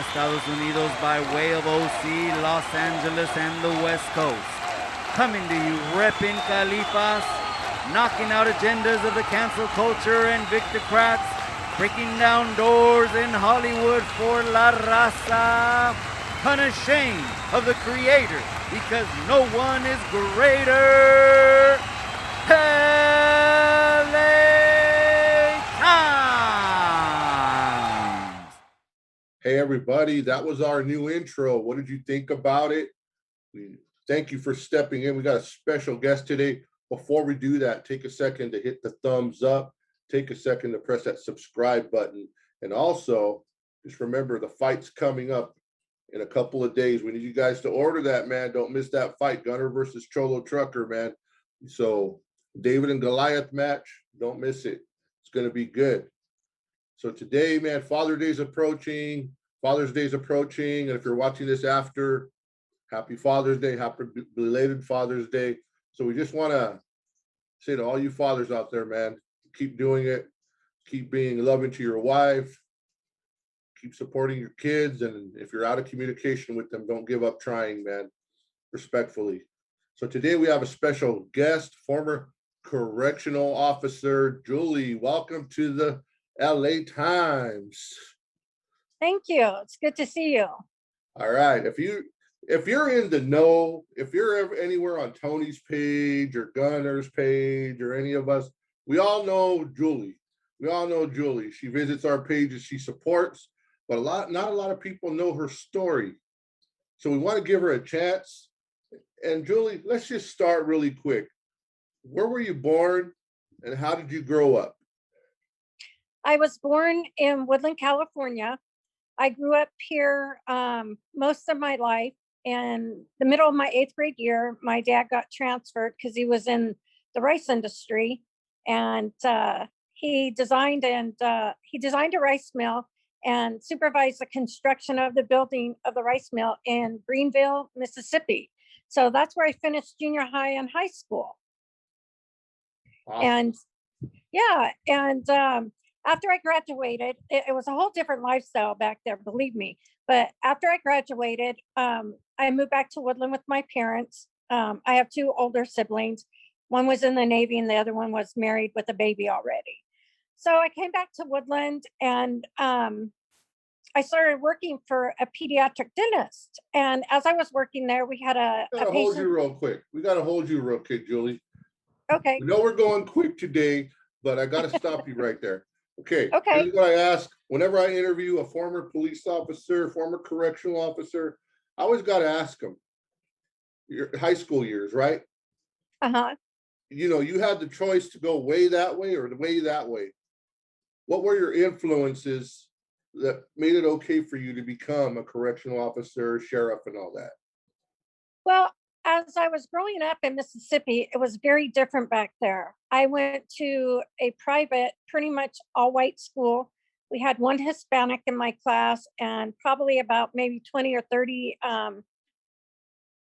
Estados Unidos by way of OC, Los Angeles, and the West Coast. Coming to you, repping Califas, knocking out agendas of the cancel culture and Victocrats, breaking down doors in Hollywood for La Raza, unashamed of the creator, because no one is greater. LA Times! Hey everybody, that was our new intro. What did you think about it? Thank you for stepping in. We got a special guest today. Before we do that, take a second to hit the thumbs up. Take a second to press that subscribe button. And also, just remember the fight's coming up in a couple of days. We need you guys to order that, man. Don't miss that fight. Gunner versus Cholo Trucker, man. So David and Goliath match, don't miss it. It's going to be good. So today, man, Father's Day's approaching. And if you're watching this after, happy Father's Day, happy belated Father's Day. So we just want to say to all you fathers out there, man, keep doing it. Keep being loving to your wife. Keep supporting your kids. And if you're out of communication with them, don't give up trying, man, respectfully. So today we have a special guest, former correctional officer, Julie. Welcome to the LA Times. Thank you. It's good to see you. All right. If you're in the know, if you're ever anywhere on Tony's page or Gunner's page or any of us, we all know Julie. She visits our pages, she supports, but not a lot of people know her story. So we want to give her a chance. And Julie, let's just start really quick. Where were you born and how did you grow up? I was born in Woodland, California. I grew up here most of my life. In the middle of my 8th grade year, my dad got transferred because he was in the rice industry, and he designed a rice mill and supervised the construction of the building of the rice mill in Greenville, Mississippi. So that's where I finished junior high and high school. Awesome. And after I graduated, it was a whole different lifestyle back there, believe me. But after I graduated, I moved back to Woodland with my parents. I have 2 older siblings. One was in the Navy and the other one was married with a baby already. So I came back to Woodland and I started working for a pediatric dentist. And as I was working there, we had a patient. Hold you real quick. We got to hold you real quick, Julie. Okay. I know we're going quick today, but I got to stop you right there. Okay. Okay. Here's what I ask. Whenever I interview a former police officer, former correctional officer, I always got to ask them, your high school years, right? Uh-huh. You know, you had the choice to go way that way or the way that way. What were your influences that made it okay for you to become a correctional officer, sheriff, and all that? Well, as I was growing up in Mississippi, it was very different back there. I went to a private, pretty much all-white school. We had 1 Hispanic in my class and probably about maybe 20 or 30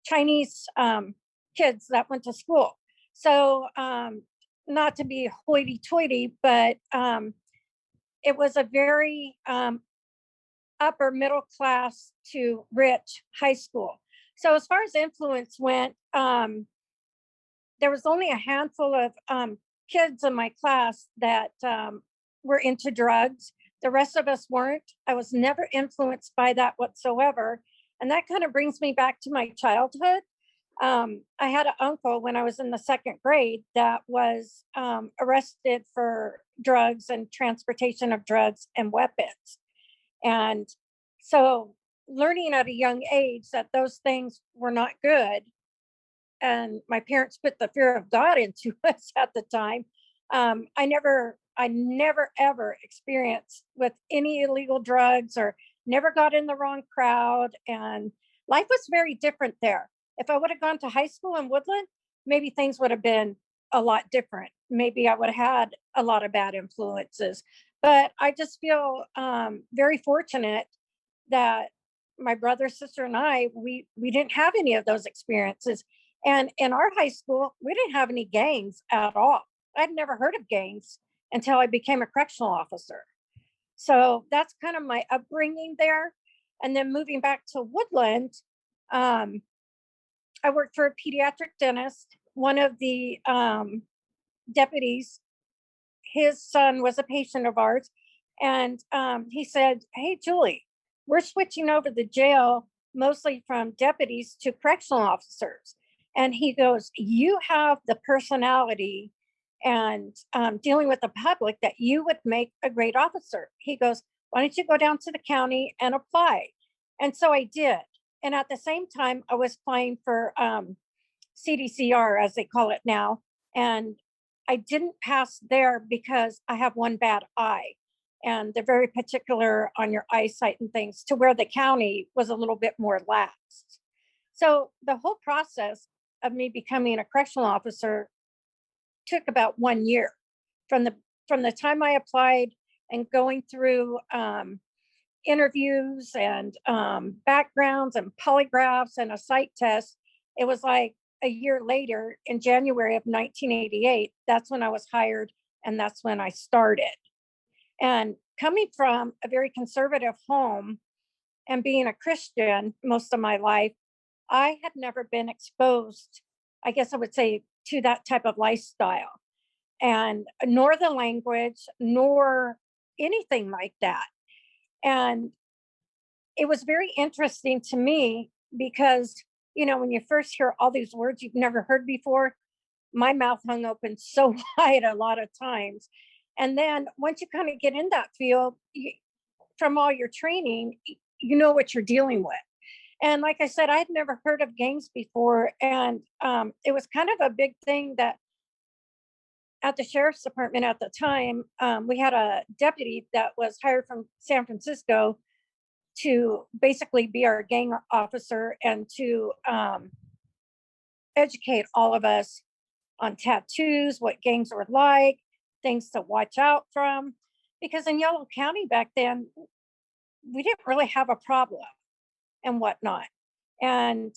Chinese kids that went to school. So not to be hoity-toity, but it was a very upper middle class to rich high school. So as far as influence went, there was only a handful of kids in my class that were into drugs. The rest of us weren't. I was never influenced by that whatsoever. And that kind of brings me back to my childhood. I had an uncle when I was in the 2nd grade that was arrested for drugs and transportation of drugs and weapons. And so learning at a young age that those things were not good, and my parents put the fear of God into us at the time. I never ever experienced with any illegal drugs or never got in the wrong crowd, and life was very different there. If I would have gone to high school in Woodland, maybe things would have been a lot different. Maybe I would have had a lot of bad influences, but I just feel very fortunate that my brother, sister, and I, we didn't have any of those experiences. And in our high school, we didn't have any gangs at all. I'd never heard of gangs until I became a correctional officer. So that's kind of my upbringing there. And then moving back to Woodland, I worked for a pediatric dentist. One of the deputies, his son was a patient of ours. And he said, "Hey, Julie, we're switching over the jail mostly from deputies to correctional officers." And he goes, "You have the personality and dealing with the public that you would make a great officer." He goes, "Why don't you go down to the county and apply?" And so I did. And at the same time, I was applying for CDCR, as they call it now. And I didn't pass there because I have one bad eye. And they're very particular on your eyesight and things, to where the county was a little bit more lax. So the whole process of me becoming a correctional officer took about 1 year from the time I applied and going through interviews and backgrounds and polygraphs and a psych test. It was like a year later, in January of 1988, that's when I was hired, and that's when I started. And coming from a very conservative home and being a Christian most of my life, I had never been exposed, I guess I would say, to that type of lifestyle, and nor the language, nor anything like that. And it was very interesting to me because, when you first hear all these words you've never heard before, my mouth hung open so wide a lot of times. And then once you kind of get in that field, from all your training, you know what you're dealing with. And like I said, I had never heard of gangs before. And it was kind of a big thing that at the sheriff's department at the time, we had a deputy that was hired from San Francisco to basically be our gang officer and to educate all of us on tattoos, what gangs were like, things to watch out from. Because in Yolo County back then, we didn't really have a problem and whatnot. And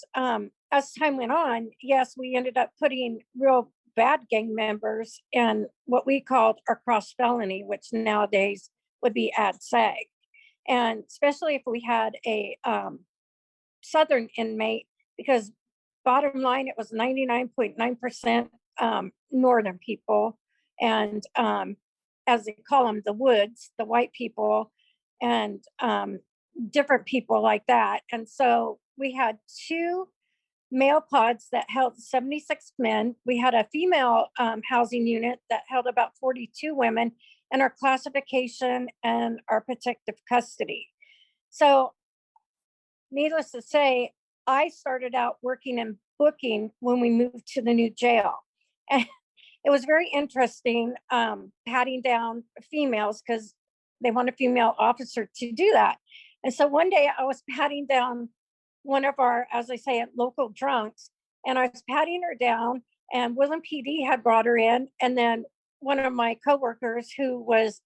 as time went on, yes, we ended up putting real bad gang members in what we called our cross felony, which nowadays would be ad-sag. And especially if we had a Southern inmate, because bottom line, it was 99.9% Northern people. And as they call them, the woods, the white people, and different people like that. And so we had 2 male pods that held 76 men. We had a female housing unit that held about 42 women, and our classification and our protective custody. So needless to say, I started out working in booking when we moved to the new jail. And it was very interesting patting down females because they want a female officer to do that. And so one day I was patting down one of our, as I say, local drunks, and I was patting her down, and Woodland PD had brought her in. And then one of my coworkers, who was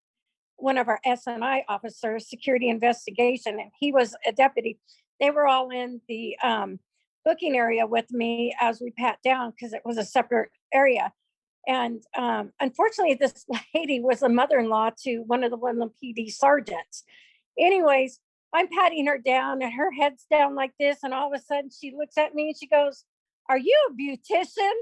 one of our S&I officers, security investigation, and he was a deputy, they were all in the booking area with me as we pat down because it was a separate area. And unfortunately, this lady was a mother-in-law to one of the Woodland PD sergeants. Anyways, I'm patting her down and her head's down like this. And all of a sudden she looks at me and she goes, "Are you a beautician?"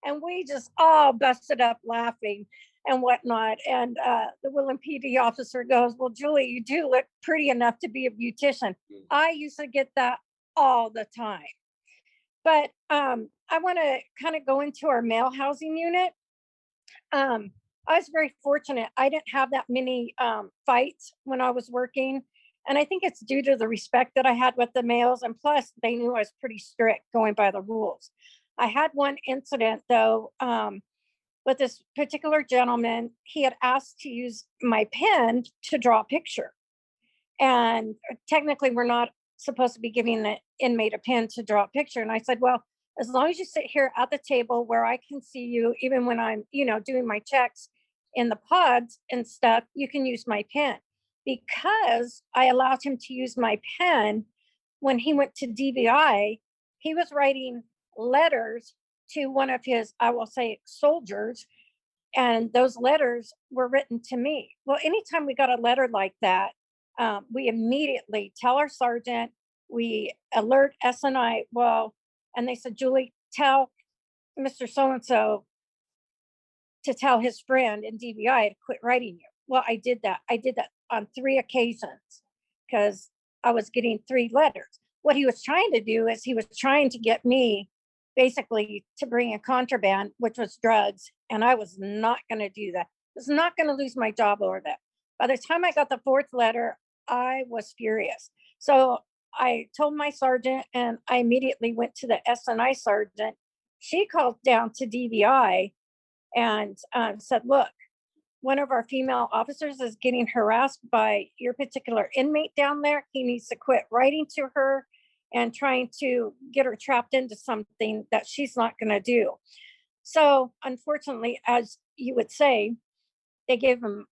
And we just all busted up laughing and whatnot. And the Woodland PD officer goes, "Well, Julie, you do look pretty enough to be a beautician." I used to get that all the time. But I want to kind of go into our male housing unit. I was very fortunate. I didn't have that many fights when I was working. And I think it's due to the respect that I had with the males. And plus, they knew I was pretty strict going by the rules. I had one incident, though, with this particular gentleman. He had asked to use my pen to draw a picture. And technically, we're not supposed to be giving the inmate a pen to draw a picture. And I said, "Well, as long as you sit here at the table where I can see you, even when I'm, doing my checks in the pods and stuff, you can use my pen." Because I allowed him to use my pen when he went to DVI, he was writing letters to one of his, I will say, soldiers, and those letters were written to me. Well, anytime we got a letter like that, we immediately tell our sergeant, we alert SNI. Well, and they said, Julie, tell Mr. So-and-so to tell his friend in DVI to quit writing you. Well, I did that. I did that on 3 occasions because I was getting 3 letters. What he was trying to do is he was trying to get me basically to bring in contraband, which was drugs. And I was not going to do that. I was not going to lose my job over that. By the time I got the 4th letter, I was furious. So I told my sergeant, and I immediately went to the SNI sergeant. She called down to DVI and said, look, one of our female officers is getting harassed by your particular inmate down there. He needs to quit writing to her and trying to get her trapped into something that she's not going to do. So unfortunately, as you would say, they gave him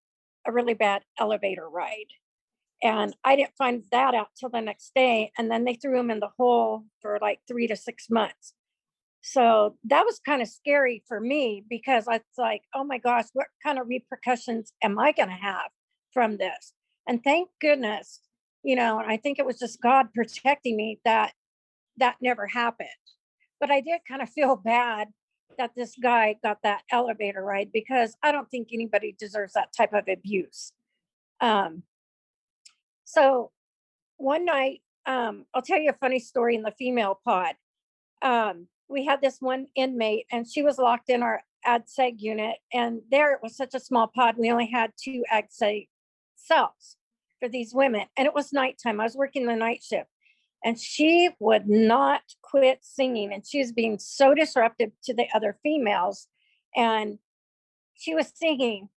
a really bad elevator ride. And I didn't find that out till the next day. And then they threw him in the hole for like 3 to 6 months. So that was kind of scary for me because I was like, oh my gosh, what kind of repercussions am I going to have from this? And thank goodness, and I think it was just God protecting me that never happened. But I did kind of feel bad that this guy got that elevator ride because I don't think anybody deserves that type of abuse. So one night, I'll tell you a funny story in the female pod. We had this one inmate and she was locked in our ADSEG unit. And there it was such a small pod. We only had 2 ADSEG cells for these women. And it was nighttime. I was working the night shift and she would not quit singing. And she was being so disruptive to the other females. And she was singing,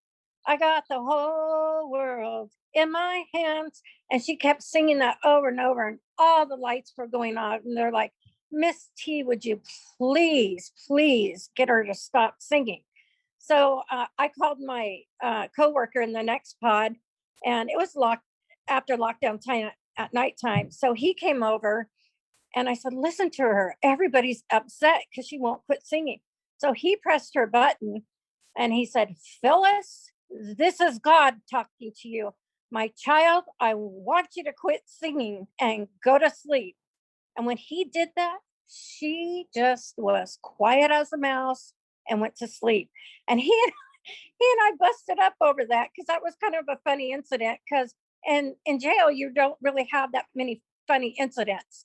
I got the whole world in my hands. And she kept singing that over and over. And all the lights were going on. And they're like, Miss T, would you please get her to stop singing? So I called my coworker in the next pod, and it was locked after lockdown time at nighttime. So he came over, and I said, listen to her. Everybody's upset because she won't quit singing. So he pressed her button, and he said, Phyllis, this is God talking to you. My child, I want you to quit singing and go to sleep. And when he did that, she just was quiet as a mouse and went to sleep. And he and I busted up over that because that was kind of a funny incident because in jail, you don't really have that many funny incidents.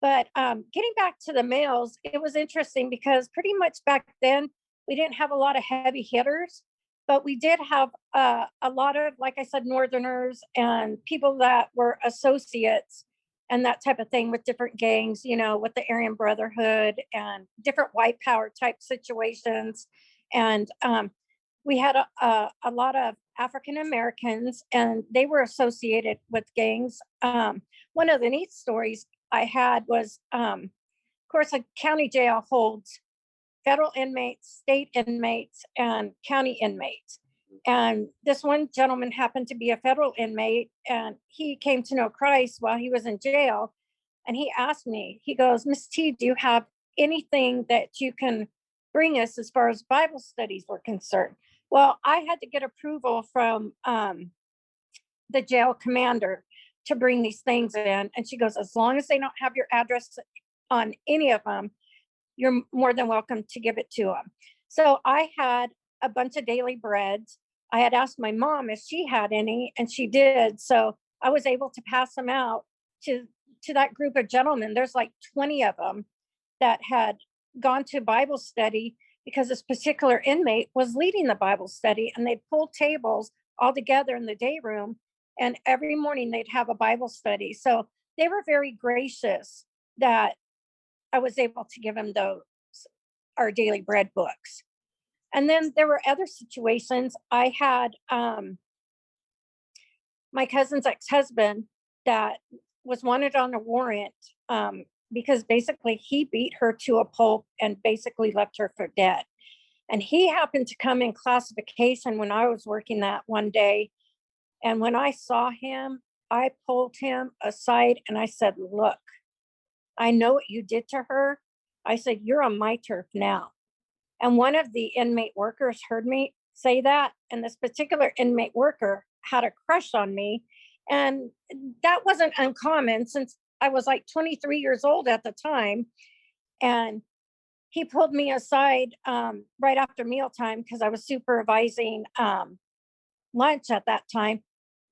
But getting back to the males, it was interesting because pretty much back then, we didn't have a lot of heavy hitters, but we did have a lot of, like I said, Northerners and people that were associates and that type of thing with different gangs, with the Aryan Brotherhood and different white power type situations. And we had a lot of African Americans and they were associated with gangs. One of the neat stories I had was, of course, a county jail holds federal inmates, state inmates, and county inmates. And this one gentleman happened to be a federal inmate, and he came to know Christ while he was in jail. And he asked me, he goes, Miss T, do you have anything that you can bring us as far as Bible studies were concerned? Well, I had to get approval from the jail commander to bring these things in. And she goes, as long as they don't have your address on any of them, you're more than welcome to give it to them. So I had a bunch of daily breads. I had asked my mom if she had any, and she did. So I was able to pass them out to that group of gentlemen. There's like 20 of them that had gone to Bible study because this particular inmate was leading the Bible study, and they'd pull tables all together in the day room. And every morning they'd have a Bible study. So they were very gracious that I was able to give them our daily bread books. And then there were other situations. I had my cousin's ex-husband that was wanted on a warrant because basically he beat her to a pulp and basically left her for dead. And he happened to come in classification when I was working that one day. And when I saw him, I pulled him aside and I said, look, I know what you did to her. I said, you're on my turf now. And one of the inmate workers heard me say that. And this particular inmate worker had a crush on me. And that wasn't uncommon since I was like 23 years old at the time. And he pulled me aside right after mealtime because I was supervising lunch at that time.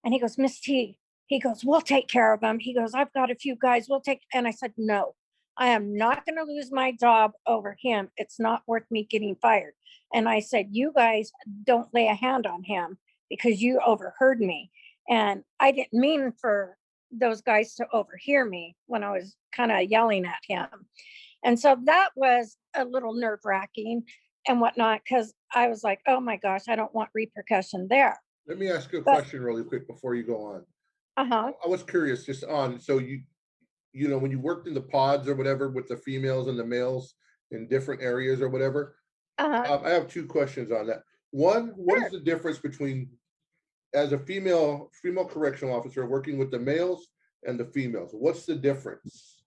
And he goes, Miss T, he goes, we'll take care of him. He goes, I've got a few guys, we'll take. And I said, no, I am not going to lose my job over him. It's not worth me getting fired. And I said, you guys don't lay a hand on him because you overheard me. And I didn't mean for those guys to overhear me when I was kind of yelling at him. And so that was a little nerve wracking and whatnot, because I was like, oh my gosh, I don't want repercussion there. Let me ask you a question really quick before you go on. I was curious just on, so you know, when you worked in the pods or whatever with the females and the males in different areas or whatever, I have two questions on that. One, what is the difference between, as a female correctional officer, working with the males and the females? What's the difference?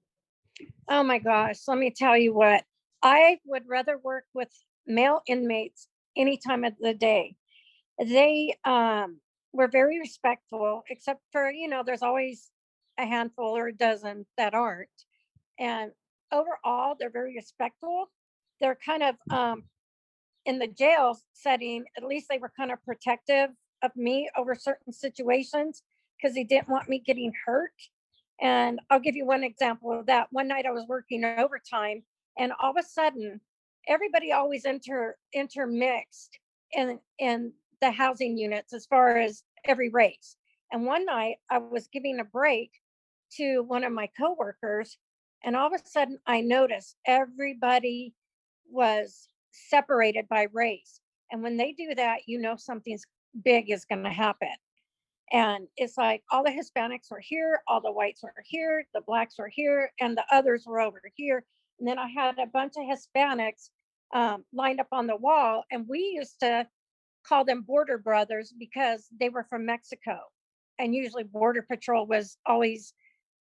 Oh my gosh, let me tell you what, I would rather work with male inmates any time of the day. They were very respectful, except for, you know, there's always a handful or a dozen that aren't. And overall, they're very respectful. They're kind of in the jail setting, at least they were kind of protective of me over certain situations because they didn't want me getting hurt. And I'll give you one example of that. One night I was working overtime, and all of a sudden, everybody always intermixed in the housing units as far as every race. And one night I was giving a break to one of my coworkers, and all of a sudden I noticed everybody was separated by race. And when they do that, you know something's big is going to happen. And it's like all the Hispanics were here, all the whites were here, the blacks were here, and the others were over here. And then I had a bunch of Hispanics lined up on the wall, and we used to call them border brothers because they were from Mexico. And usually Border Patrol was always,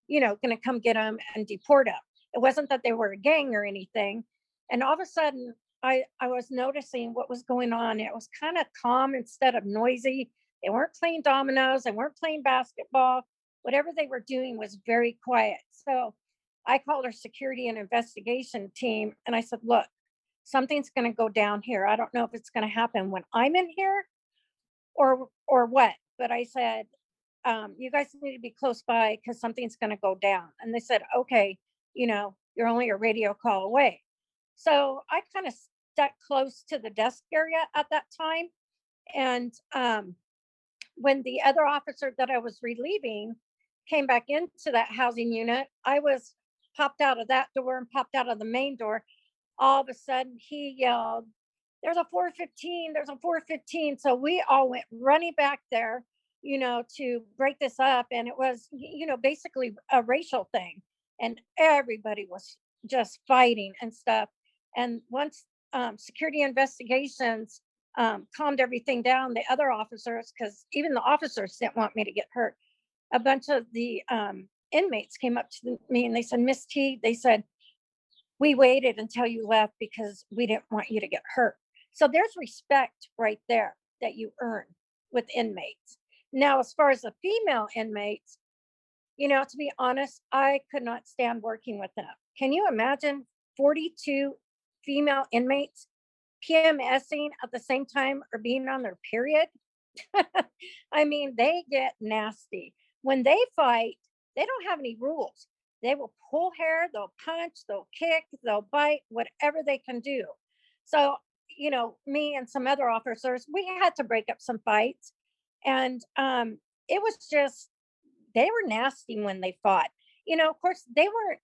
you know, going to come get them and deport them. It wasn't that they were a gang or anything. And all of a sudden, I was noticing what was going on. It was kind of calm instead of noisy. They weren't playing dominoes. They weren't playing basketball. Whatever they were doing was very quiet. So I called our security and investigation team and I said, look, something's going to go down here. I don't know if it's going to happen when I'm in here or what. But I said, you guys need to be close by because something's going to go down. And they said, okay, you know, you're only a radio call away. So I kind of stuck close to the desk area at that time. And when the other officer that I was relieving came back into that housing unit, I was popped out of that door and popped out of the main door. All of a sudden he yelled, there's a 415, there's a 415. So we all went running back there, you know, to break this up. And it was, you know, basically a racial thing. And everybody was just fighting and stuff. And once security investigations calmed everything down, the other officers, because even the officers didn't want me to get hurt, a bunch of the inmates came up to me and they said, Miss T, they said, we waited until you left because we didn't want you to get hurt. So there's respect right there that you earn with inmates. Now, as far as the female inmates, you know, to be honest, I could not stand working with them. Can you imagine 42 female inmates PMSing at the same time or being on their period? I mean, they get nasty. When they fight, they don't have any rules. They will pull hair, they'll punch, they'll kick, they'll bite, whatever they can do. So, you know, me and some other officers, we had to break up some fights. And it was just, they were nasty when they fought. You know, of course, they weren't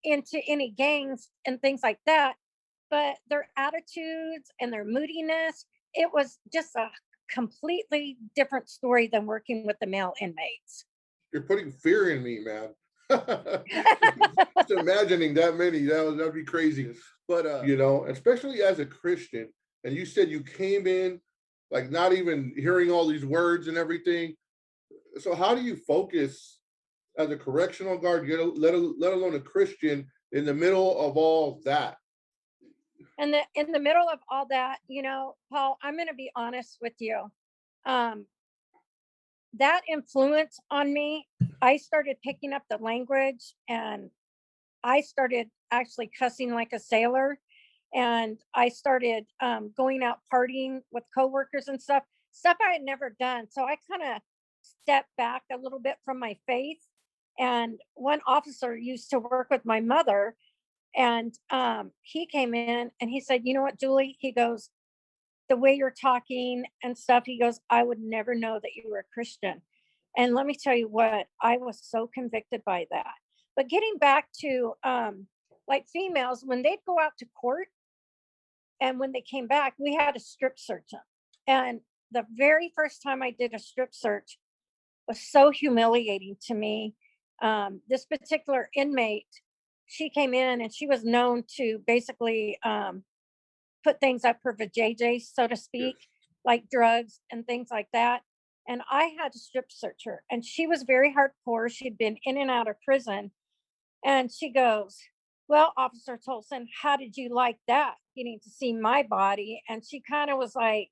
into any gangs and things like that, but their attitudes and their moodiness, it was just a completely different story than working with the male inmates. You're putting fear in me, man. Just imagining that many, that'd be crazy. But you know, especially as a Christian, and you said you came in like not even hearing all these words and everything. So how do you focus as a correctional guard, let alone a Christian, in the middle of all that? And in the middle of all that, you know, Paul, I'm going to be honest with you. that influence on me, I started picking up the language, and I started actually cussing like a sailor. And I started going out partying with coworkers and stuff I had never done. So I kind of stepped back a little bit from my faith. And one officer used to work with my mother, and he came in and he said, "You know what, Julie?" He goes, "The way you're talking and stuff," he goes, "I would never know that you were a Christian." And let me tell you what, I was so convicted by that. But getting back to like females, when they'd go out to court and when they came back, we had to strip search them. And the very first time I did a strip search was so humiliating to me. This particular inmate, she came in and she was known to basically put things up her vajayjay, so to Yes. speak, like drugs and things like that. And I had to strip search her. And she was very hardcore. She'd been in and out of prison. And she goes, "Well, Officer Tolson, how did you like that? Getting to see my body?" And she kind of was like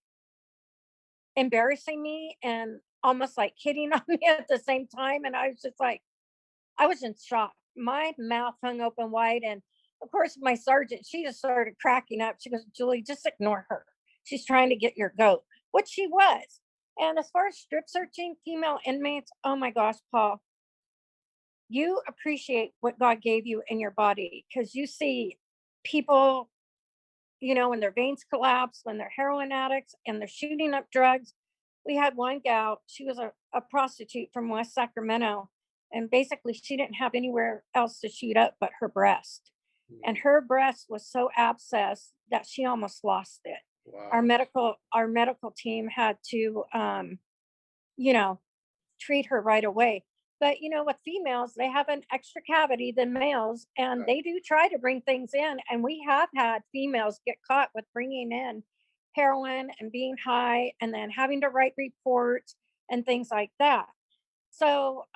embarrassing me and almost like hitting on me at the same time. And I was just like, I was in shock. My mouth hung open wide. And of course, my sergeant, she just started cracking up. She goes, "Julie, just ignore her. She's trying to get your goat," which she was. And as far as strip searching female inmates, oh my gosh, Paul, you appreciate what God gave you in your body, because you see people, when their veins collapse, when they're heroin addicts and they're shooting up drugs. We had one gal, she was a prostitute from West Sacramento, and basically she didn't have anywhere else to shoot up but her breast. And her breast was so abscessed that she almost lost it. Our Wow. medical team had to you know, treat her right away. But with females, they have an extra cavity than males, and Yeah. they do try to bring things in. And we have had females get caught with bringing in heroin and being high, and then having to write reports and things like that. So,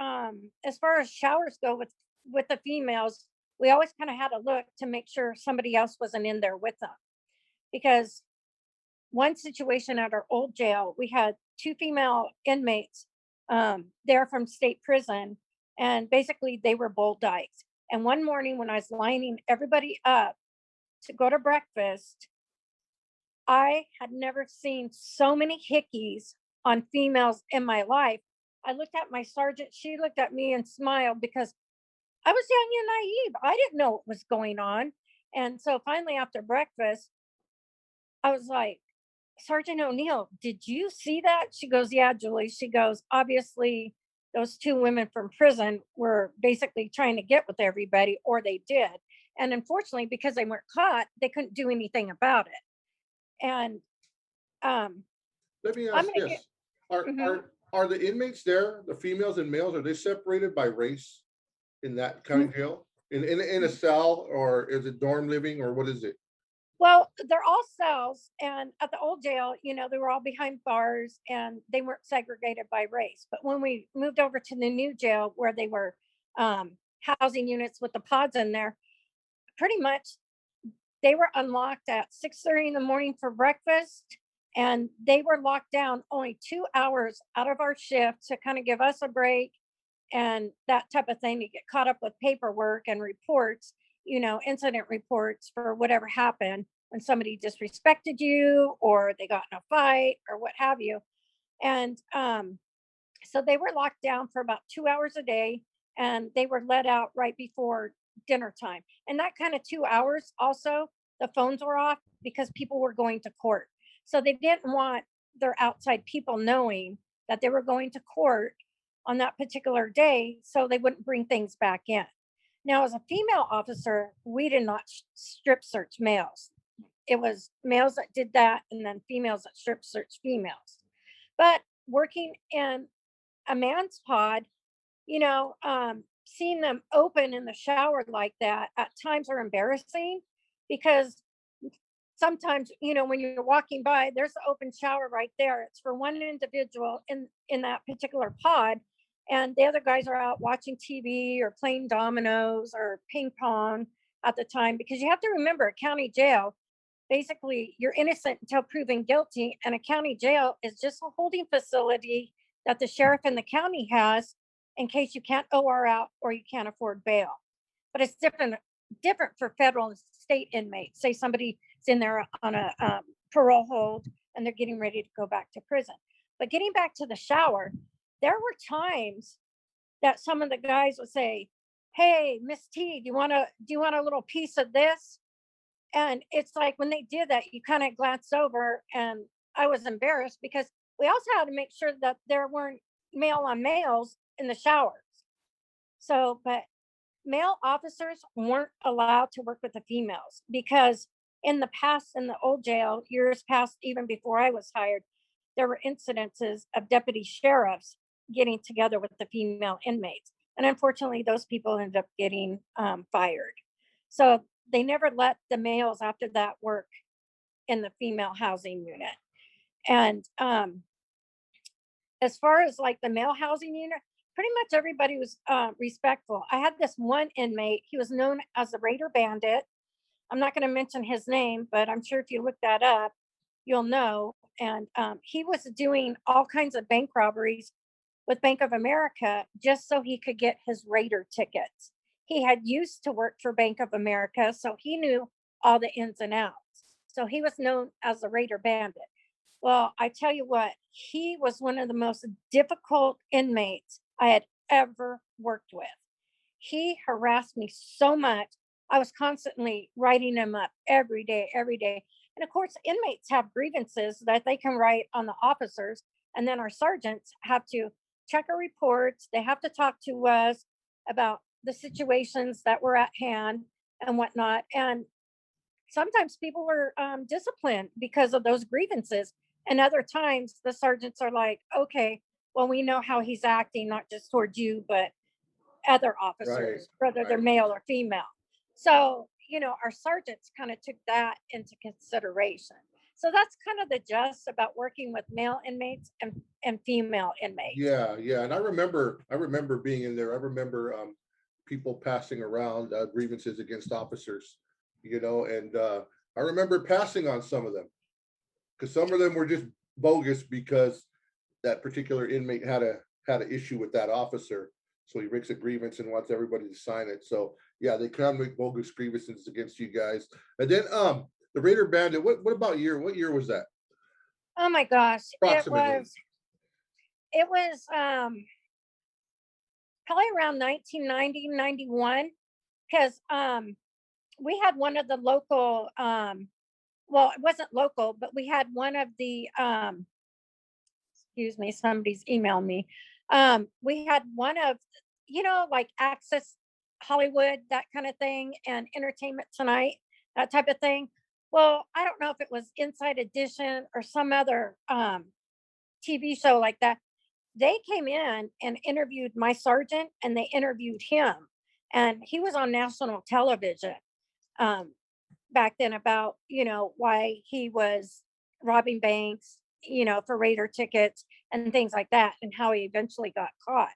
as far as showers go with the females, we always kind of had to look to make sure somebody else wasn't in there with them, because one situation at our old jail, we had two female inmates. They're from state prison, and basically they were bull dykes. And one morning when I was lining everybody up to go to breakfast, I had never seen so many hickeys on females in my life. I looked at my sergeant, she looked at me and smiled, because I was young and naive. I didn't know what was going on. And so finally, after breakfast, I was like, "Sergeant O'Neill, did you see that?" She goes, "Yeah, Julie." She goes, "Obviously, those two women from prison were basically trying to get with everybody, or they did. And unfortunately, because they weren't caught, they couldn't do anything about it." And um, Let me I'm ask going to get, this. Are mhm. are are the inmates there, the females and males, are they separated by race in that county jail? In a cell, or is it dorm living, or what is it? Well, they're all cells. And at the old jail, they were all behind bars and they weren't segregated by race. But when we moved over to the new jail, where they were housing units with the pods in there, pretty much they were unlocked at 6:30 in the morning for breakfast, and they were locked down only 2 hours out of our shift to kind of give us a break and that type of thing, to get caught up with paperwork and reports, incident reports for whatever happened when somebody disrespected you or they got in a fight or what have you. And so they were locked down for about 2 hours a day, and they were let out right before dinner time. And that kind of 2 hours also, the phones were off because people were going to court. So they didn't want their outside people knowing that they were going to court on that particular day, so they wouldn't bring things back in. Now, as a female officer, we did not strip search males. It was males that did that, and then females that strip search females. But working in a man's pod, seeing them open in the shower like that at times are embarrassing, because sometimes, when you're walking by, there's an open shower right there. It's for one individual in that particular pod, and the other guys are out watching TV or playing dominoes or ping pong at the time, because you have to remember, a county jail, basically you're innocent until proven guilty, and a county jail is just a holding facility that the sheriff in the county has in case you can't OR out or you can't afford bail. But it's different for federal and state inmates. Say somebody's in there on a parole hold and they're getting ready to go back to prison. But getting back to the shower, there were times that some of the guys would say, "Hey, Miss T, do you want a little piece of this?" And it's like when they did that, you kind of glanced over, and I was embarrassed because we also had to make sure that there weren't male on males in the showers. So, but male officers weren't allowed to work with the females because in the past, in the old jail, years past, even before I was hired, there were incidences of deputy sheriffs getting together with the female inmates. And unfortunately, those people ended up getting fired. So they never let the males after that work in the female housing unit. And as far as like the male housing unit, pretty much everybody was respectful. I had this one inmate, he was known as the Raider Bandit. I'm not going to mention his name, but I'm sure if you look that up, you'll know. And he was doing all kinds of bank robberies with Bank of America just so he could get his Raider tickets. He had used to work for Bank of America, so he knew all the ins and outs. So he was known as the Raider Bandit. Well, I tell you what, he was one of the most difficult inmates I had ever worked with. He harassed me so much. I was constantly writing him up every day, every day. And of course, inmates have grievances that they can write on the officers. And then our sergeants have to check our reports. They have to talk to us about the situations that were at hand and whatnot. And sometimes people were disciplined because of those grievances. And other times the sergeants are like, okay, well, we know how he's acting, not just towards you, but other officers, whether they're male or female. So, you know, our sergeants kind of took that into consideration. So that's kind of the gist about working with male inmates and female inmates. Yeah, yeah. And I remember being in there. I remember people passing around grievances against officers, you know, and I remember passing on some of them because some of them were just bogus because that particular inmate had an issue with that officer. So he makes a grievance and wants everybody to sign it. So yeah, they can make bogus grievances against you guys. And then the Raider Bandit, what about year? What year was that? Oh my gosh. Approximately. It was probably around 1990, 91, because we had one of the local, well, it wasn't local, but we had one of the, excuse me, somebody's emailed me. We had one of, you know, like Access Hollywood, that kind of thing, and Entertainment Tonight, that type of thing. Well, I don't know if it was Inside Edition or some other TV show like that. They came in and interviewed my sergeant, and they interviewed him, and he was on national television back then about, you know, why he was robbing banks, you know, for Raider tickets and things like that, and how he eventually got caught.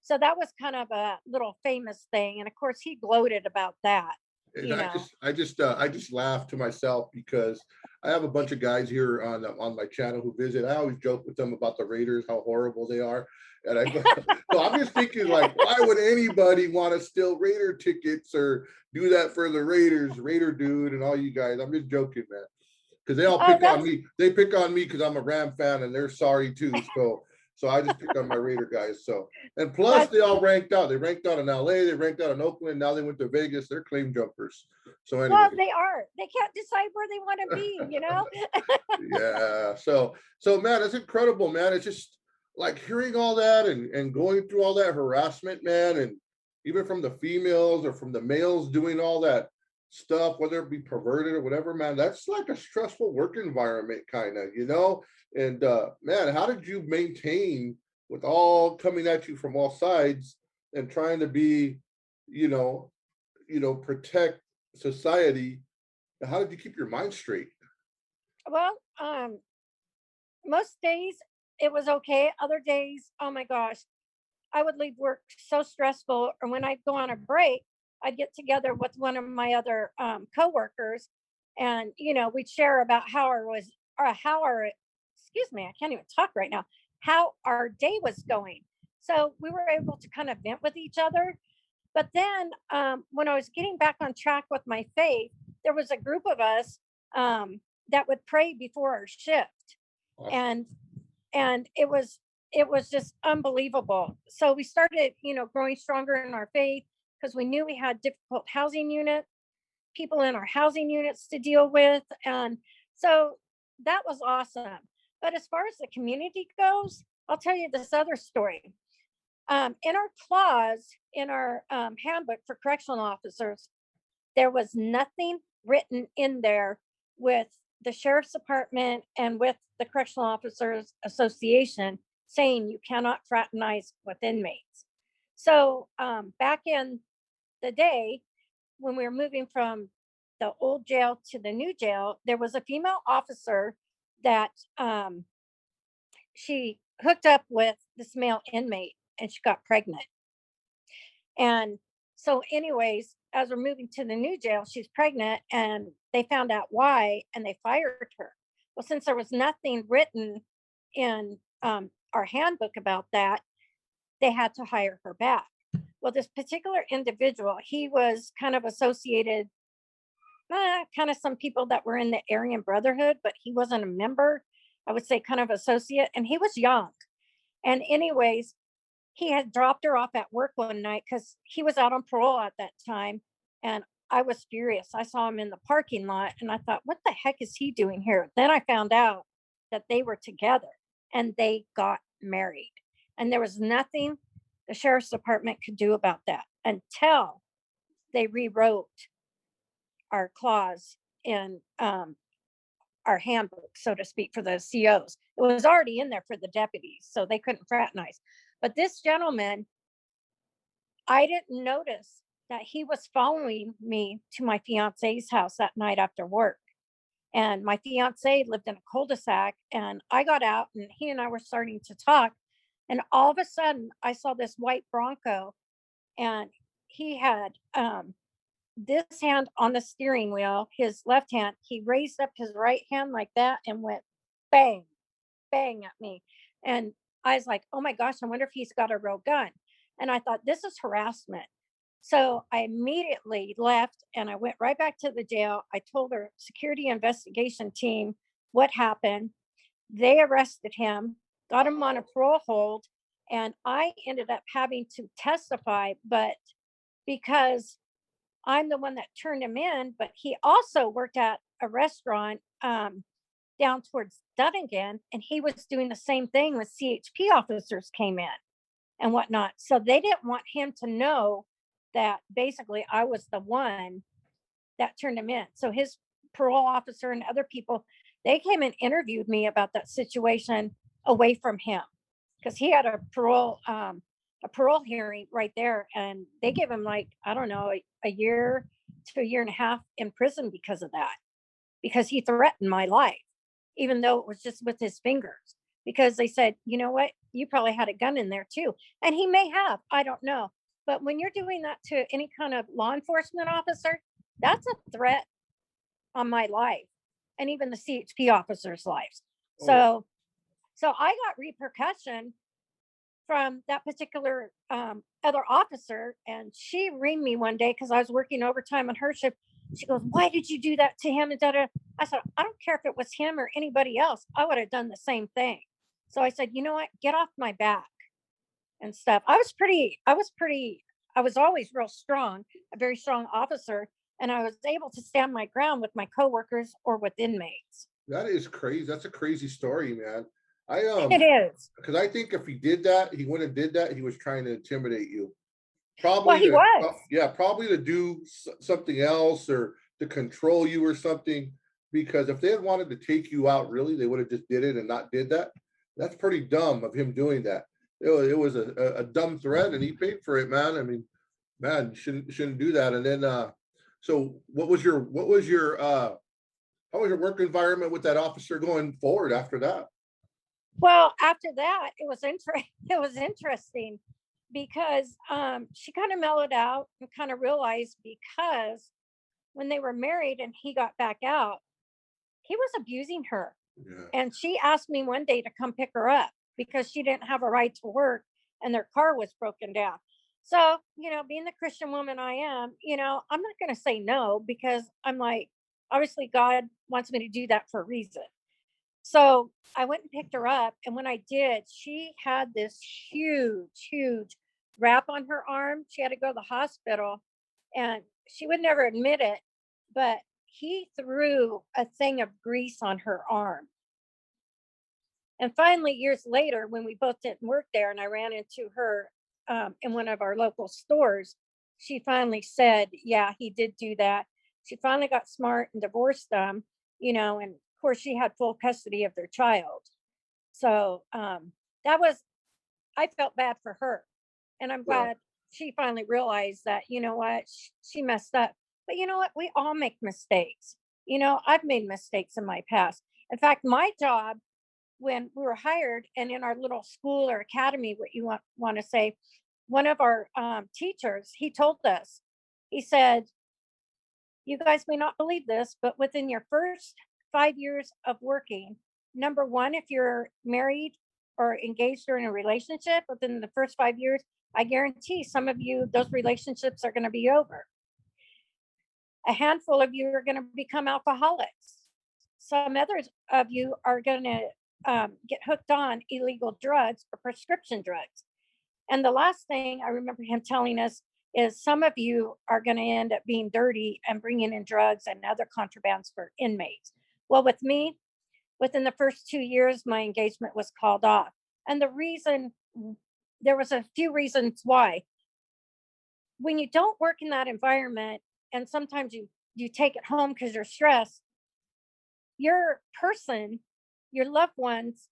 So that was kind of a little famous thing, and of course he gloated about that. And I just laugh to myself because I have a bunch of guys here on my channel who visit. I always joke with them about the Raiders, how horrible they are. And I go, so I'm just thinking, like, why would anybody want to steal Raider tickets or do that for the Raiders, Raider dude, and all you guys? I'm just joking, man, because they all pick on me. They pick on me because I'm a Ram fan, and they're sorry too. So I just pick on my Raider guys. So, and plus they all ranked out. They ranked out in LA, they ranked out in Oakland. Now they went to Vegas. They're claim jumpers. So anyway. Well, they are. They can't decide where they want to be, you know? Yeah. So man, it's incredible, man. It's just like hearing all that and going through all that harassment, man, and even from the females or from the males doing all that stuff, whether it be perverted or whatever, man, that's like a stressful work environment, kind of, you know. And man, how did you maintain with all coming at you from all sides and trying to be, you know, protect society? How did you keep your mind straight? Well, most days it was okay. Other days, oh my gosh, I would leave work so stressful. Or when I'd go on a break, I'd get together with one of my other coworkers, and you know, we'd share about how our excuse me, I can't even talk right now, how our day was going. So we were able to kind of vent with each other. But then when I was getting back on track with my faith, there was a group of us that would pray before our shift. Awesome. And it was just unbelievable. So we started, growing stronger in our faith because we knew we had difficult housing unit people in our housing units to deal with. And so that was awesome. But as far as the community goes, I'll tell you this other story. In our clause, in our handbook for correctional officers, there was nothing written in there with the sheriff's department and with the correctional officers association saying you cannot fraternize with inmates. So back in the day, when we were moving from the old jail to the new jail, there was a female officer that she hooked up with this male inmate and she got pregnant. And so, anyways, as we're moving to the new jail, she's pregnant and they found out why and they fired her. Well, since there was nothing written in our handbook about that, they had to hire her back. Well, this particular individual, he was kind of associated, kind of some people that were in the Aryan Brotherhood, but he wasn't a member. I would say kind of associate, and he was young. And anyways, he had dropped her off at work one night because he was out on parole at that time. And I was furious. I saw him in the parking lot and I thought, what the heck is he doing here? Then I found out that they were together and they got married. And there was nothing the sheriff's department could do about that until they rewrote our clause in our handbook, so to speak, for the COs. It was already in there for the deputies, so they couldn't fraternize. But this gentleman, I didn't notice that he was following me to my fiance's house that night after work. And my fiance lived in a cul-de-sac, and I got out and he and I were starting to talk. And all of a sudden, I saw this white Bronco, and he had this hand on the steering wheel, his left hand. He raised up his right hand like that and went bang, bang at me. And I was like, oh my gosh, I wonder if he's got a real gun. And I thought, this is harassment. So I immediately left and I went right back to the jail. I told our security investigation team what happened. They arrested him, got him on a parole hold, and I ended up having to testify, but because I'm the one that turned him in, but he also worked at a restaurant down towards Dunnigan, and he was doing the same thing when CHP officers came in and whatnot. So they didn't want him to know that basically I was the one that turned him in. So his parole officer and other people, they came and interviewed me about that situation away from him because he had a parole hearing right there, and they gave him like, I don't know, a year to a year and a half in prison because of that, because he threatened my life, even though it was just with his fingers, because they said, you know what, you probably had a gun in there too. And he may have, I don't know. But when you're doing that to any kind of law enforcement officer, that's a threat on my life and even the CHP officers' lives. Oh, So I got repercussion from that particular other officer, and she reamed me one day because I was working overtime on her shift. She goes, why did you do that to him? And da-da. I said, I don't care if it was him or anybody else. I would have done the same thing. So I said, you know what? Get off my back and stuff. I was always real strong, a very strong officer. And I was able to stand my ground with my coworkers or with inmates. that is crazy. That's a crazy story, man. It is. Because I think if he did that, he wouldn't have did that. He was trying to intimidate you. Well, Probably he to, was. yeah, probably to do something else or to control you or something. Because if they had wanted to take you out, really, they would have just did it and not did that. That's pretty dumb of him doing that. It was a dumb threat, and he paid for it, man. I mean, man, shouldn't do that. And then, so how was your work environment with that officer going forward after that? Well, after that, it was it was interesting because she kind of mellowed out and kind of realized, because when they were married and he got back out, he was abusing her. Yeah. And she asked me one day to come pick her up. because she didn't have a right to work and their car was broken down. So, being the Christian woman I am, I'm not going to say no, because I'm like, obviously God wants me to do that for a reason. So I went and picked her up. And when I did, she had this huge, huge wrap on her arm. She had to go to the hospital, and she would never admit it, but he threw a thing of grease on her arm. And finally, years later, when we both didn't work there and I ran into her in one of our local stores, she finally said, yeah, he did do that. She finally got smart and divorced them, and of course she had full custody of their child. So I felt bad for her. And I'm Yeah. glad she finally realized that, what, she messed up. But you know what? We all make mistakes. I've made mistakes in my past. In fact, my job, when we were hired and in our little school or academy, what you want to say, one of our teachers, he told us, he said, you guys may not believe this, but within your first 5 years of working, number one, if you're married or engaged or in a relationship within the first 5 years, I guarantee some of you, those relationships are going to be over. A handful of you are going to become alcoholics. Some others of you are going to get hooked on illegal drugs or prescription drugs. And the last thing I remember him telling us is some of you are going to end up being dirty and bringing in drugs and other contrabands for inmates. Well, with me, within the first 2 years, my engagement was called off. And the reason, there was a few reasons why. When you don't work in that environment, and sometimes you take it home because you're stressed, your person, your loved ones,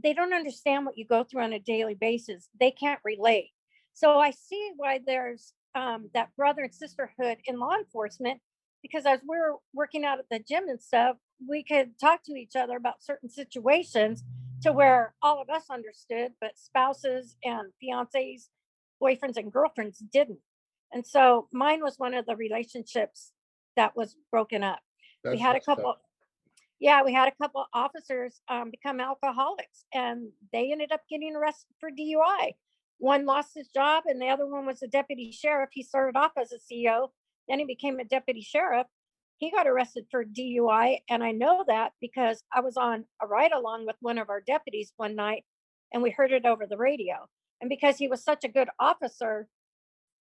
they don't understand what you go through on a daily basis. They can't relate. So I see why there's that brother and sisterhood in law enforcement, because as we're working out at the gym and stuff, we could talk to each other about certain situations to where all of us understood, but spouses and fiancés, boyfriends and girlfriends didn't. And so mine was one of the relationships that was broken up. We That's had a messed up. couple, yeah, we had a couple officers become alcoholics, and they ended up getting arrested for DUI. One lost his job, and the other one was a deputy sheriff. He started off as a CO, then he became a deputy sheriff. He got arrested for DUI, and I know that because I was on a ride along with one of our deputies one night, and we heard it over the radio. And because he was such a good officer,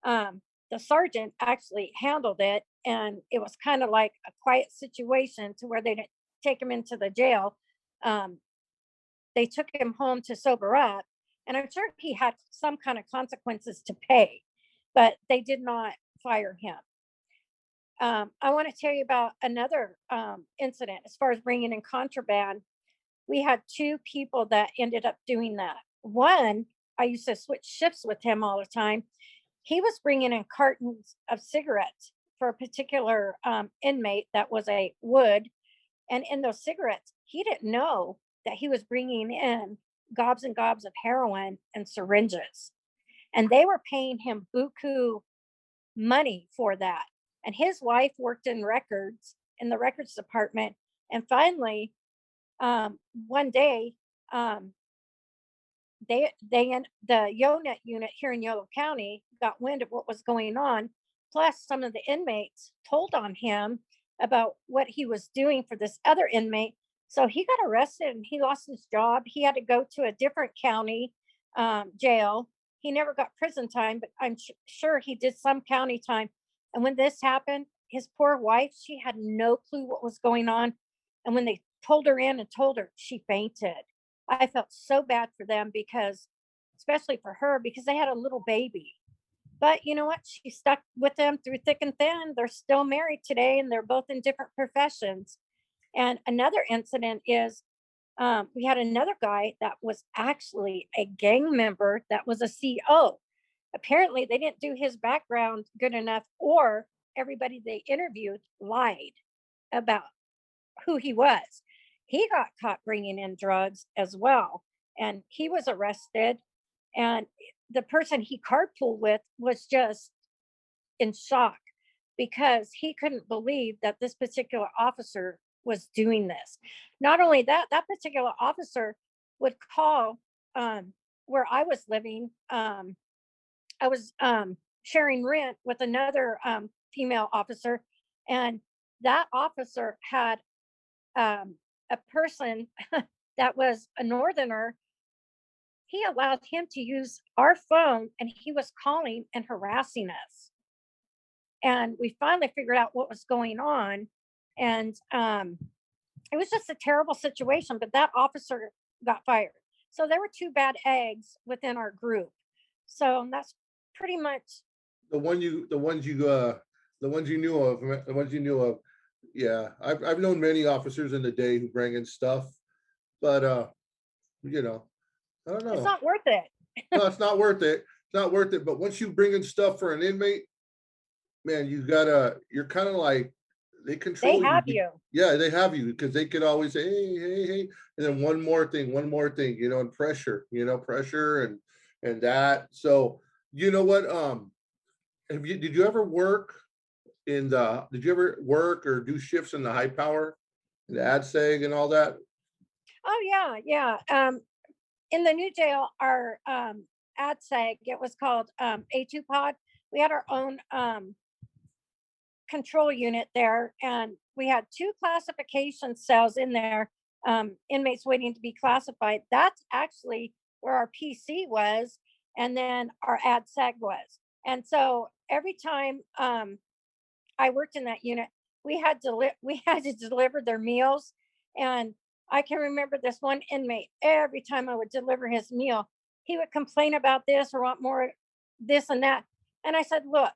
the sergeant actually handled it, and it was kind of like a quiet situation to where they didn't take him into the jail. They took him home to sober up, and I'm sure he had some kind of consequences to pay, but they did not fire him. I want to tell you about another incident as far as bringing in contraband. We had two people that ended up doing that. One, I used to switch shifts with him all the time. He was bringing in cartons of cigarettes for a particular inmate that was a wood. And in those cigarettes, he didn't know that he was bringing in gobs and gobs of heroin and syringes. And they were paying him buku money for that. And his wife worked in records, in the records department. And finally, one day, the YONET unit here in Yolo County got wind of what was going on. Plus, some of the inmates told on him about what he was doing for this other inmate. So he got arrested and he lost his job. He had to go to a different county jail. He never got prison time, but I'm sure he did some county time. And when this happened, his poor wife, she had no clue what was going on. And when they pulled her in and told her, she fainted. I felt so bad for them, because, especially for her, because they had a little baby. But you know what? She stuck with them through thick and thin. They're still married today, and they're both in different professions. And another incident is we had another guy that was actually a gang member that was a CO. Apparently, they didn't do his background good enough, or everybody they interviewed lied about who he was. He got caught bringing in drugs as well, and he was arrested. And the person he carpooled with was just in shock, because he couldn't believe that this particular officer was doing this. Not only that, that particular officer would call where I was living, I was sharing rent with another female officer, and that officer had a person that was a northerner. He allowed him to use our phone, and he was calling and harassing us. And we finally figured out what was going on, and it was just a terrible situation. But that officer got fired, so there were two bad eggs within our group. So that's pretty much. The ones you knew of, the ones you knew of. Yeah, I've known many officers in the day who bring in stuff, but you know, I don't It's know. not worth it. No, it's not worth it. It's not worth it. But once you bring in stuff for an inmate, man, you're kind of like, they control They have you. you. Yeah, they have you, because they could always say, hey, and then one more thing, and pressure, and that. So you know what? Did you ever work did you ever work or do shifts in the high power, the ADSEG and all that? Oh yeah, yeah. In the new jail, our ADSEG, it was called A2 pod. We had our own control unit there, and we had two classification cells in there, inmates waiting to be classified. That's actually where our PC was, and then our ADSEG was. And so every time I worked in that unit, we had to deliver their meals. And I can remember this one inmate, every time I would deliver his meal, he would complain about this or want more this and that. And I said, look,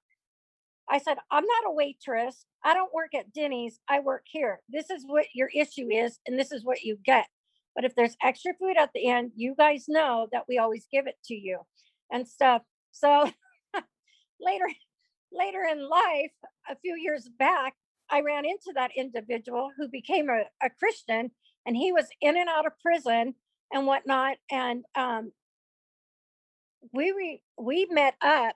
I'm not a waitress. I don't work at Denny's. I work here. This is what your issue is, and this is what you get. But if there's extra food at the end, you guys know that we always give it to you and stuff. So later in life, a few years back, I ran into that individual who became a Christian, and he was in and out of prison and whatnot. And we met up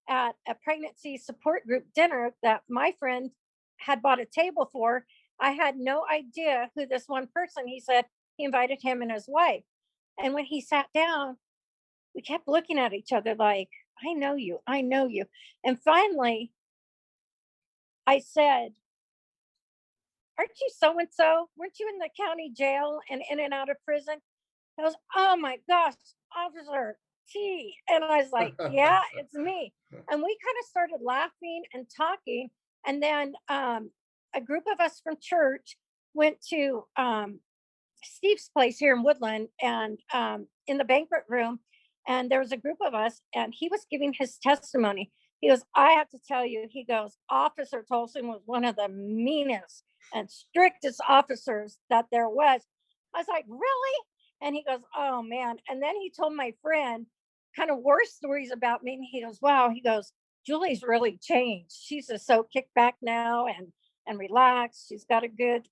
at a pregnancy support group dinner that my friend had bought a table for. I had no idea who this one person, he said he invited him and his wife. And when he sat down, we kept looking at each other like, I know you, I know you. And finally, I said, aren't you so and so? Weren't you in the county jail and in and out of prison? He goes, oh my gosh, Officer T. And I was like, yeah, it's me. And we kind of started laughing and talking. And then a group of us from church went to Steve's place here in Woodland, and in the banquet room. And there was a group of us, and he was giving his testimony. He goes, I have to tell you, he goes, Officer Tolson was one of the meanest and strictest officers that there was. I was like, really? And he goes, oh man. And then he told my friend kind of war stories about me. And he goes, wow. He goes, Julie's really changed. She's just so kicked back now and relaxed. She's got a good,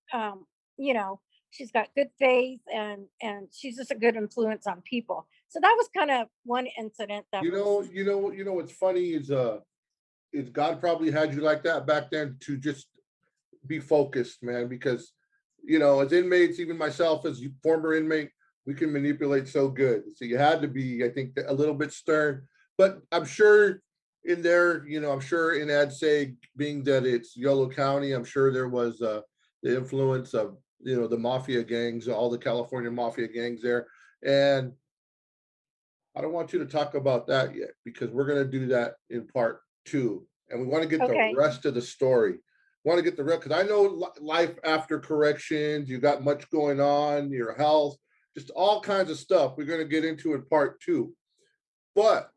she's got good faith, and she's just a good influence on people. So that was kind of one incident that what's funny is God probably had you like that back then to just be focused, man, because as inmates, even myself as a former inmate, we can manipulate so good. So you had to be, I think, a little bit stern. But I'm sure in there, I'm sure in ADSEG, being that it's Yolo County, I'm sure there was the influence of the mafia gangs, all the California mafia gangs there. And I don't want you to talk about that yet, because we're going to do that in part 2, and we want to get the rest of the story. Want to get the rest, because I know life after corrections, you got much going on, your health, just all kinds of stuff we're going to get into in part 2. But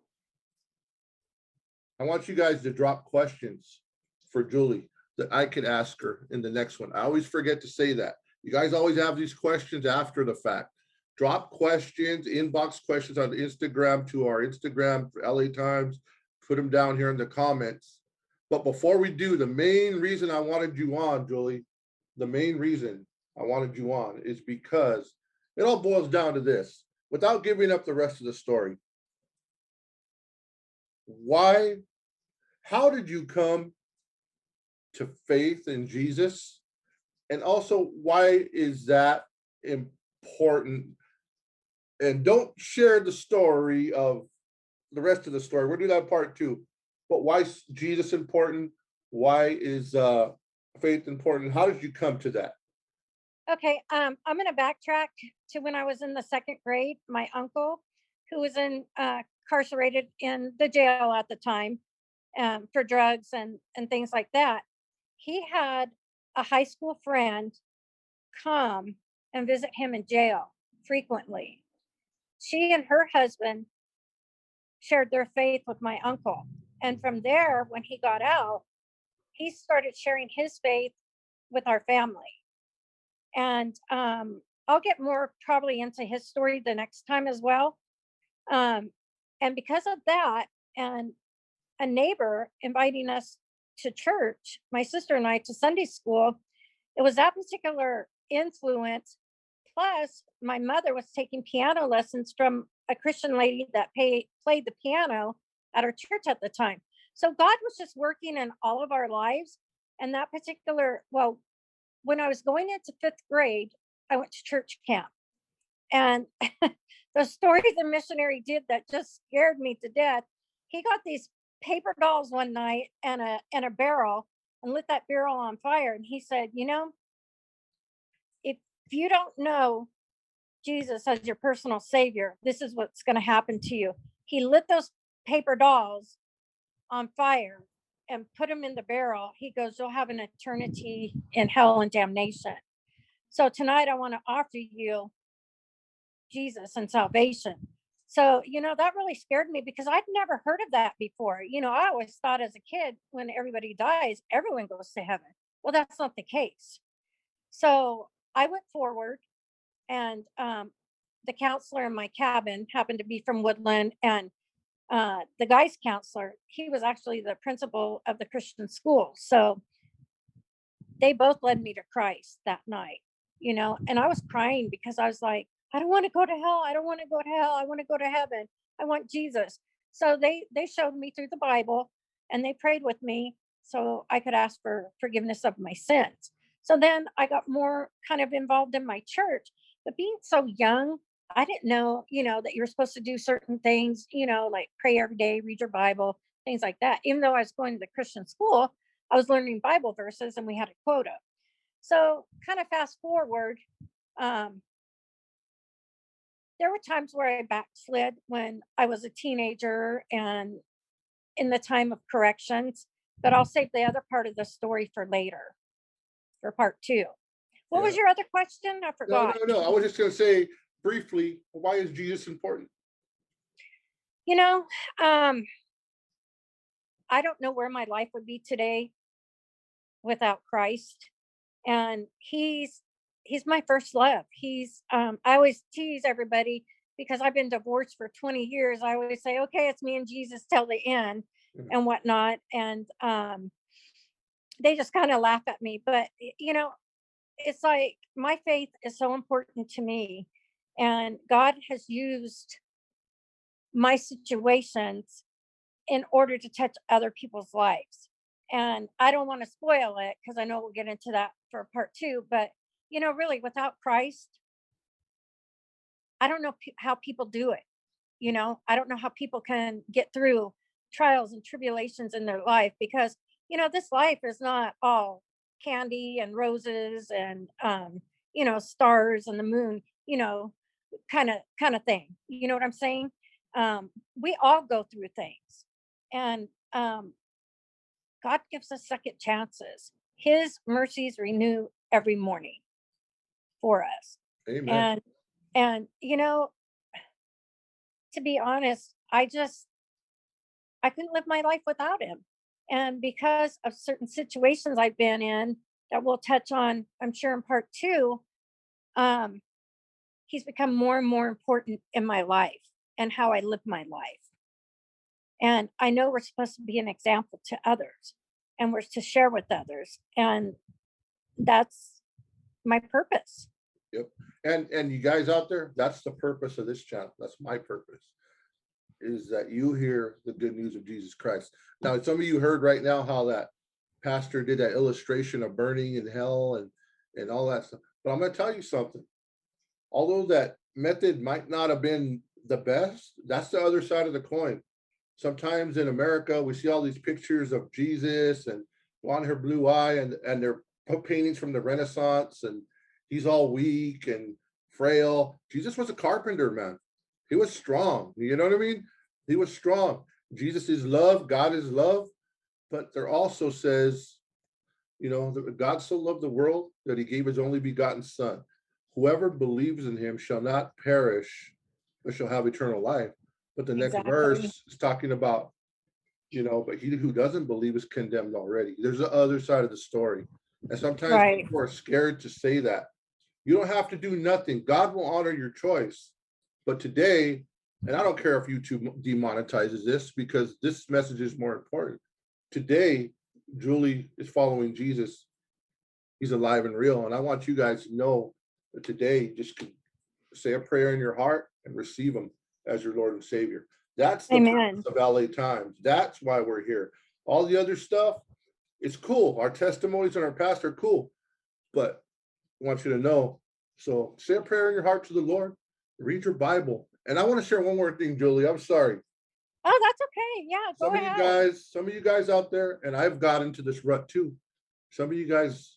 I want you guys to drop questions for Julie that I could ask her in the next one. I always forget to say that. You guys always have these questions after the fact. Drop questions, inbox questions on Instagram to our Instagram for LA Times. Put them down here in the comments. But before we do, the main reason I wanted you on, Julie, the main reason I wanted you on is because it all boils down to this. Without giving up the rest of the story, how did you come to faith in Jesus? And also, why is that important and don't share the story of the rest of the story. We'll do that part two. But why is Jesus important? Why is faith important? How did you come to that? Okay, I'm going to backtrack to when I was in the second grade. My uncle, who was incarcerated in the jail at the time for drugs and things like that, he had a high school friend come and visit him in jail frequently. She and her husband shared their faith with my uncle. And from there, when he got out, he started sharing his faith with our family. And I'll get more probably into his story the next time as well. And because of that, and a neighbor inviting us to church, my sister and I, to Sunday school, it was that particular influence. Plus, my mother was taking piano lessons from a Christian lady that played the piano at our church at the time. So God was just working in all of our lives. And that particular, well, when I was going into fifth grade, I went to church camp. And the story the missionary did that just scared me to death, he got these paper dolls one night and a barrel and lit that barrel on fire. And he said, you know, if you don't know Jesus as your personal savior, this is what's going to happen to you. He lit those paper dolls on fire and put them in the barrel. He goes, you'll have an eternity in hell and damnation. So tonight I want to offer you Jesus and salvation. So, you know, that really scared me because I'd never heard of that before. You know, I always thought as a kid, when everybody dies, everyone goes to heaven. Well, that's not the case. So I went forward, and the counselor in my cabin happened to be from Woodland, and the guy's counselor, he was actually the principal of the Christian school. So they both led me to Christ that night, you know, and I was crying because I was like, I don't want to go to hell. I don't want to go to hell. I want to go to heaven. I want Jesus. So they showed me through the Bible, and they prayed with me so I could ask for forgiveness of my sins. So then I got more kind of involved in my church, but being so young, I didn't know, you know, that you're supposed to do certain things, you know, like pray every day, read your Bible, things like that. Even though I was going to the Christian school, I was learning Bible verses and we had a quota. So kind of fast forward, there were times where I backslid when I was a teenager and in the time of corrections, but I'll save the other part of the story for later, for part two. What was your other question? I forgot. No. I was just going to say briefly, why is Jesus important? You know, I don't know where my life would be today without Christ. And he's my first love. I always tease everybody because I've been divorced for 20 years. I always say, okay, it's me and Jesus till the end and whatnot. And they just kind of laugh at me. But, you know, it's like my faith is so important to me. And God has used my situations in order to touch other people's lives. And I don't want to spoil it because I know we'll get into that for part two. But, you know, really without Christ, I don't know how people do it. You know, I don't know how people can get through trials and tribulations in their life because, you know, this life is not all candy and roses and, you know, stars and the moon, you know, kind of thing. You know what I'm saying? We all go through things, and God gives us second chances. His mercies renew every morning for us. Amen. And you know, to be honest, I couldn't live my life without him. And because of certain situations I've been in that we'll touch on, I'm sure in part two, he's become more and more important in my life and how I live my life. And I know we're supposed to be an example to others, and we're to share with others. And that's my purpose. Yep. And you guys out there, that's the purpose of this channel. That's my purpose, is that you hear the good news of Jesus Christ. Now, some of you heard right now how that pastor did that illustration of burning in hell and all that stuff. But I'm going to tell you something. Although that method might not have been the best. That's the other side of the coin. Sometimes in America, we see all these pictures of Jesus and blonde hair, blue eye, and they're paintings from the Renaissance, and he's all weak and frail. Jesus was a carpenter, man. He was strong. You know what I mean? He was strong. Jesus is love. God is love. But there also says, you know, that God so loved the world that he gave his only begotten son. Whoever believes in him shall not perish, but shall have eternal life. But the next Exactly. verse is talking about, you know, but he who doesn't believe is condemned already. There's the other side of the story. And sometimes Right. people are scared to say that. You don't have to do nothing. God will honor your choice. But today, and I don't care if YouTube demonetizes this because this message is more important. Today, Julie is following Jesus. He's alive and real. And I want you guys to know that today, just say a prayer in your heart and receive him as your Lord and Savior. That's the Amen. purpose of LA Times. That's why we're here. All the other stuff, it's cool. Our testimonies and our past are cool. But I want you to know. So say a prayer in your heart to the Lord. Read your Bible. And I want to share one more thing, Julie. I'm sorry. Oh, that's okay. Yeah, go ahead. Some of you guys out there, and I've got into this rut too. Some of you guys,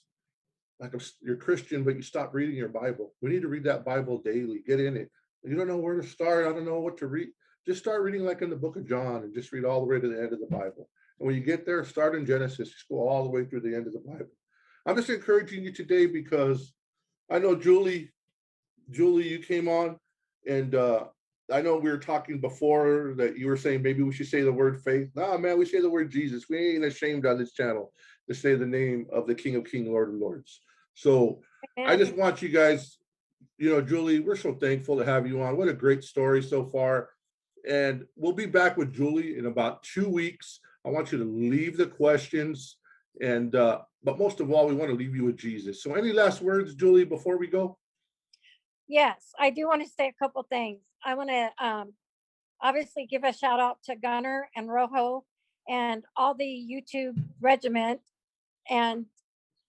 like you're Christian, but you stop reading your Bible. We need to read that Bible daily. Get in it. You don't know where to start. I don't know what to read. Just start reading like in the book of John and just read all the way to the end of the Bible. And when you get there, start in Genesis. Just go all the way through the end of the Bible. I'm just encouraging you today because I know Julie, you came on, and I know we were talking before that you were saying maybe we should say the word faith. No, man, we say the word Jesus. We ain't ashamed on this channel to say the name of the King of Kings, Lord of Lords. So I just want you guys, you know, Julie, we're so thankful to have you on. What a great story so far. And we'll be back with Julie in about 2 weeks. I want you to leave the questions. And but most of all, we want to leave you with Jesus. So any last words, Julie, before we go? Yes, I do want to say a couple things. I want to obviously give a shout out to Gunner and Rojo and all the YouTube regiment and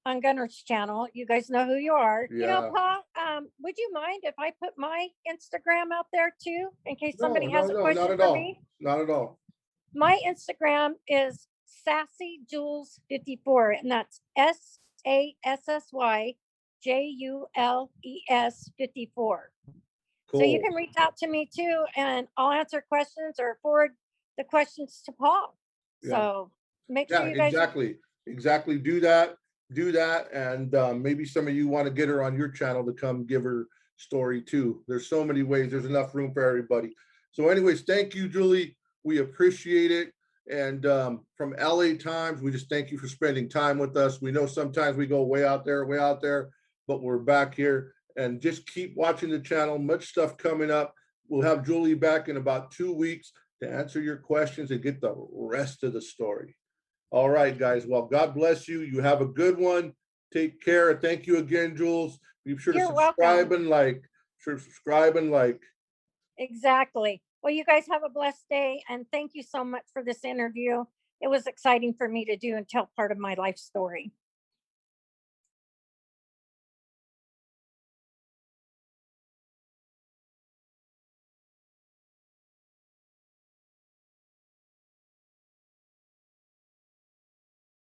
on Gunner's channel. You guys know who you are. You know, Yeah. Pa, would you mind if I put my Instagram out there too, in case somebody No, has a not question at for all. me? Not at all. My Instagram is Sassy Jules 54, and that's SASSYJULES 54. So you Cool. can reach out to me too, and I'll answer questions or forward the questions to Paul. Yeah. So make Yeah, sure you guys. exactly. Do that. And maybe some of you want to get her on your channel to come give her story too. There's so many ways. There's enough room for everybody. So anyways, thank you, Julie. We appreciate it. And from LA Times, we just thank you for spending time with us. We know sometimes we go way out there, but we're back here. And just keep watching the channel. Much stuff coming up. We'll have Julie back in about 2 weeks to answer your questions and get the rest of the story. All right, guys. Well, God bless you. You have a good one. Take care. Thank you again, Jules. Be sure to subscribe and like. Exactly. Well, you guys have a blessed day, and thank you so much for this interview. It was exciting for me to do and tell part of my life story.